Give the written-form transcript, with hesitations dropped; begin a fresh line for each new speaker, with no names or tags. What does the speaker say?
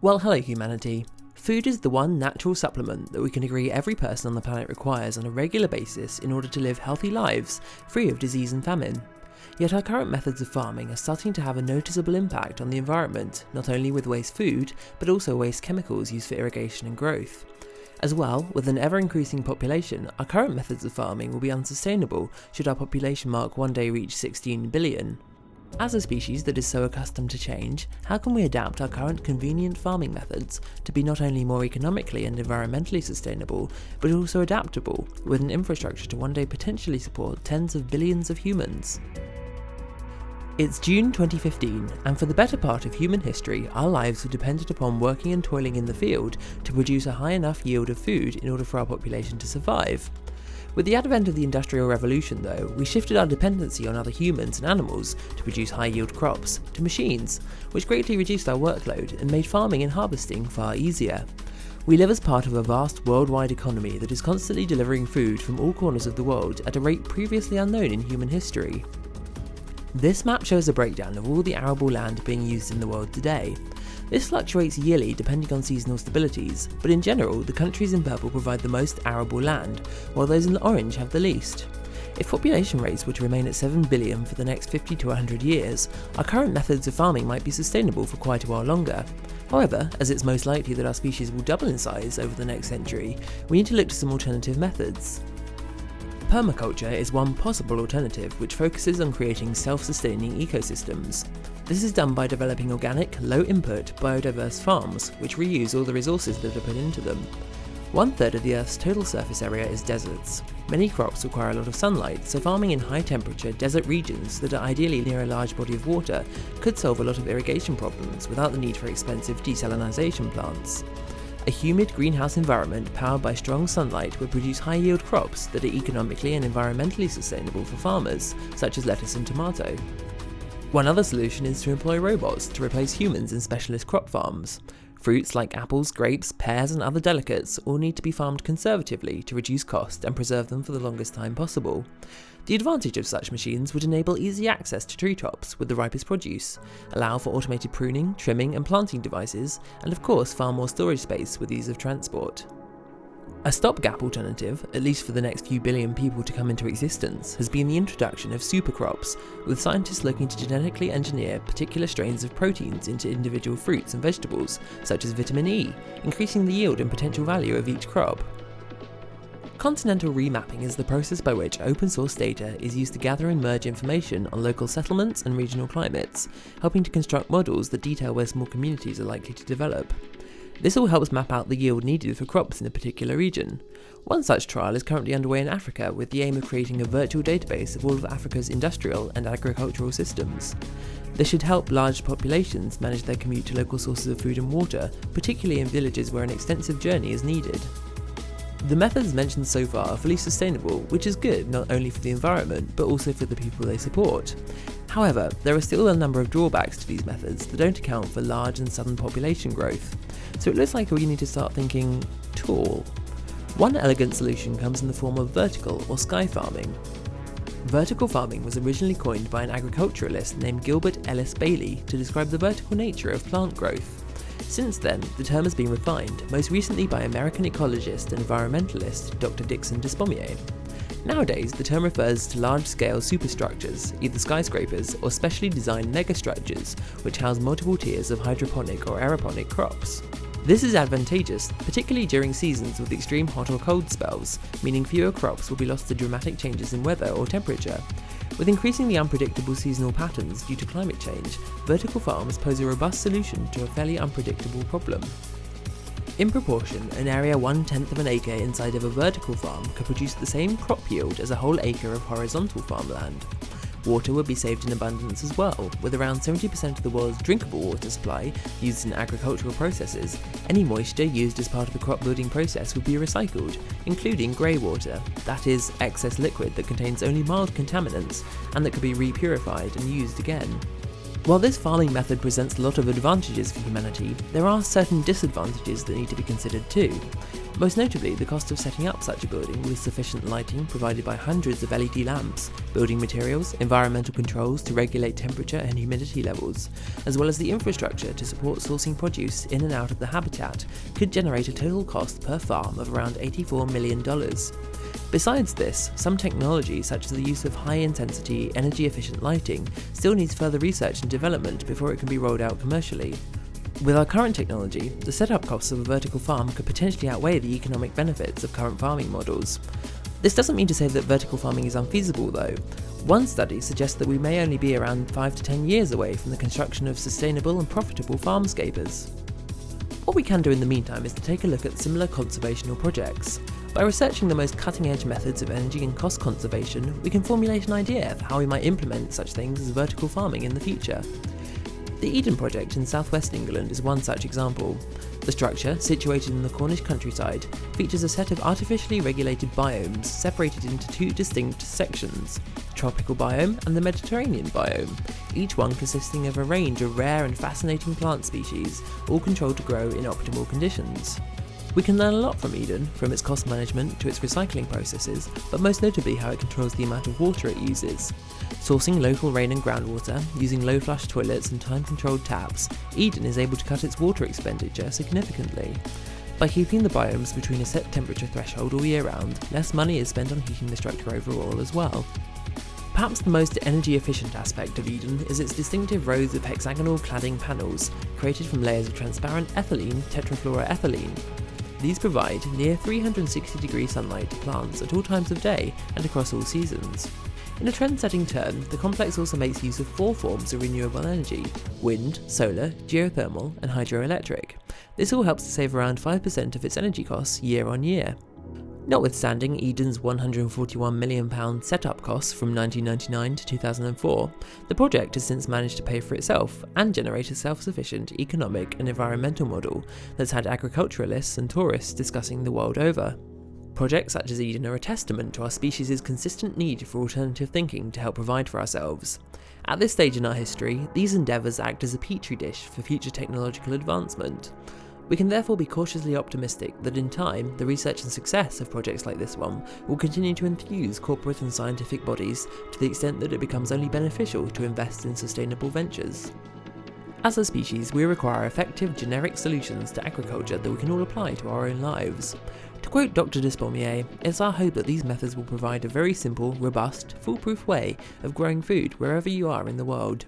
Well, hello humanity. Food is the one natural supplement that we can agree every person on the planet requires on a regular basis in order to live healthy lives, free of disease and famine. Yet our current methods of farming are starting to have a noticeable impact on the environment, not only with waste food, but also waste chemicals used for irrigation and growth. As well, with an ever-increasing population, our current methods of farming will be unsustainable should our population mark one day reach 16 billion. As a species that is so accustomed to change, how can we adapt our current convenient farming methods to be not only more economically and environmentally sustainable, but also adaptable, with an infrastructure to one day potentially support tens of billions of humans? It's June 2015, and for the better part of human history, our lives were dependent upon working and toiling in the field to produce a high enough yield of food in order for our population to survive. With the advent of the Industrial Revolution though, we shifted our dependency on other humans and animals to produce high-yield crops to machines, which greatly reduced our workload and made farming and harvesting far easier. We live as part of a vast worldwide economy that is constantly delivering food from all corners of the world at a rate previously unknown in human history. This map shows a breakdown of all the arable land being used in the world today. This fluctuates yearly depending on seasonal stabilities, but in general, the countries in purple provide the most arable land, while those in orange have the least. If population rates were to remain at 7 billion for the next 50 to 100 years, our current methods of farming might be sustainable for quite a while longer. However, as it's most likely that our species will double in size over the next century, we need to look to some alternative methods. Permaculture is one possible alternative which focuses on creating self-sustaining ecosystems. This is done by developing organic, low-input, biodiverse farms which reuse all the resources that are put into them. 1/3 of the Earth's total surface area is deserts. Many crops require a lot of sunlight, so farming in high-temperature desert regions that are ideally near a large body of water could solve a lot of irrigation problems without the need for expensive desalination plants. A humid greenhouse environment powered by strong sunlight would produce high-yield crops that are economically and environmentally sustainable for farmers, such as lettuce and tomato. One other solution is to employ robots to replace humans in specialist crop farms. Fruits like apples, grapes, pears and other delicates all need to be farmed conservatively to reduce cost and preserve them for the longest time possible. The advantage of such machines would enable easy access to treetops with the ripest produce, allow for automated pruning, trimming and planting devices, and of course far more storage space with ease of transport. A stopgap alternative, at least for the next few billion people to come into existence, has been the introduction of supercrops, with scientists looking to genetically engineer particular strains of proteins into individual fruits and vegetables, such as vitamin E, increasing the yield and potential value of each crop. Continental remapping is the process by which open source data is used to gather and merge information on local settlements and regional climates, helping to construct models that detail where small communities are likely to develop. This all helps map out the yield needed for crops in a particular region. One such trial is currently underway in Africa with the aim of creating a virtual database of all of Africa's industrial and agricultural systems. This should help large populations manage their commute to local sources of food and water, particularly in villages where an extensive journey is needed. The methods mentioned so far are fully sustainable, which is good not only for the environment but also for the people they support. However, there are still a number of drawbacks to these methods that don't account for large and sudden population growth, so it looks like we need to start thinking tall. One elegant solution comes in the form of vertical or sky farming. Vertical farming was originally coined by an agriculturalist named Gilbert Ellis Bailey to describe the vertical nature of plant growth. Since then, the term has been refined, most recently by American ecologist and environmentalist Dr. Dickson Despommier. Nowadays, the term refers to large-scale superstructures, either skyscrapers or specially designed megastructures, which house multiple tiers of hydroponic or aeroponic crops. This is advantageous, particularly during seasons with extreme hot or cold spells, meaning fewer crops will be lost to dramatic changes in weather or temperature. With increasingly unpredictable seasonal patterns due to climate change, vertical farms pose a robust solution to a fairly unpredictable problem. In proportion, an area 1/10 of an acre inside of a vertical farm could produce the same crop yield as a whole acre of horizontal farmland. Water would be saved in abundance as well, with around 70% of the world's drinkable water supply used in agricultural processes. Any moisture used as part of the crop building process would be recycled, including grey water, that is, excess liquid that contains only mild contaminants and that could be repurified and used again. While this farming method presents a lot of advantages for humanity, there are certain disadvantages that need to be considered too. Most notably, the cost of setting up such a building with sufficient lighting provided by hundreds of LED lamps, building materials, environmental controls to regulate temperature and humidity levels, as well as the infrastructure to support sourcing produce in and out of the habitat, could generate a total cost per farm of around $84 million. Besides this, some technology such as the use of high-intensity, energy-efficient lighting still needs further research and development before it can be rolled out commercially. With our current technology, the setup costs of a vertical farm could potentially outweigh the economic benefits of current farming models. This doesn't mean to say that vertical farming is unfeasible though. One study suggests that we may only be around 5 to 10 years away from the construction of sustainable and profitable farmscapers. What we can do in the meantime is to take a look at similar conservational projects. By researching the most cutting-edge methods of energy and cost conservation, we can formulate an idea of how we might implement such things as vertical farming in the future. The Eden project in southwest England is one such example. The structure, situated in the Cornish countryside, features a set of artificially regulated biomes separated into two distinct sections, the tropical biome and the Mediterranean biome, each one consisting of a range of rare and fascinating plant species, all controlled to grow in optimal conditions. We can learn a lot from Eden, from its cost management to its recycling processes, but most notably how it controls the amount of water it uses. Sourcing local rain and groundwater, using low flush toilets and time-controlled taps, Eden is able to cut its water expenditure significantly. By keeping the biomes between a set temperature threshold all year round, less money is spent on heating the structure overall as well. Perhaps the most energy-efficient aspect of Eden is its distinctive rows of hexagonal cladding panels, created from layers of transparent ethylene tetrafluoroethylene. These provide near 360-degree sunlight to plants at all times of day and across all seasons. In a trend-setting turn, the complex also makes use of 4 forms of renewable energy: wind, solar, geothermal, and hydroelectric. This all helps to save around 5% of its energy costs year on year. Notwithstanding Eden's £141 million setup costs from 1999 to 2004, the project has since managed to pay for itself and generate a self-sufficient economic and environmental model that's had agriculturalists and tourists discussing the world over. Projects such as Eden are a testament to our species' consistent need for alternative thinking to help provide for ourselves. At this stage in our history, these endeavours act as a petri dish for future technological advancement. We can therefore be cautiously optimistic that in time, the research and success of projects like this one will continue to enthuse corporate and scientific bodies to the extent that it becomes only beneficial to invest in sustainable ventures. As a species, we require effective generic solutions to agriculture that we can all apply to our own lives. To quote Dr. Despommier, it's our hope that these methods will provide a very simple, robust, foolproof way of growing food wherever you are in the world.